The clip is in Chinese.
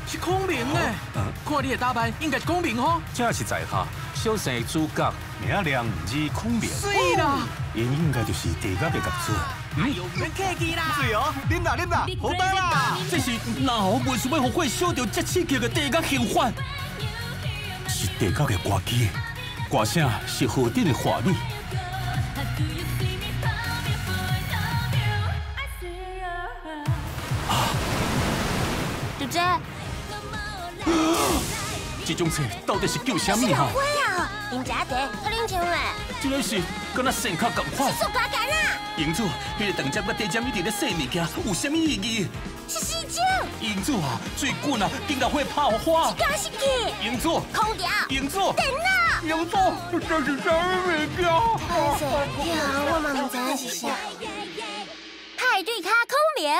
是孔明呢？看你的打扮，应该是孔明哦。正是在下小生的主角，名亮字孔明。水啦！因应该就是地甲的角色。哎呦，免客气啦！水哦，啉啦，好摆啦！这是哪好袂想要互火烧到这刺激的地甲刑犯？是地甲的歌姬，歌声是何等的华丽。 姐姐，这种菜到底是叫啥物哈？会啊，饮茶茶，喝啉酒嘞。这个是跟那线卡同款。是塑胶杆啊！银主，迄个长针甲地针一直咧洗物件，有啥物意义？是洗酒。银主啊，最近啊，竟然会炮花。加湿器。银主。空调。银主。电脑。银主，这是啥物件？歹势，我嘛唔知影是啥。派对卡空明。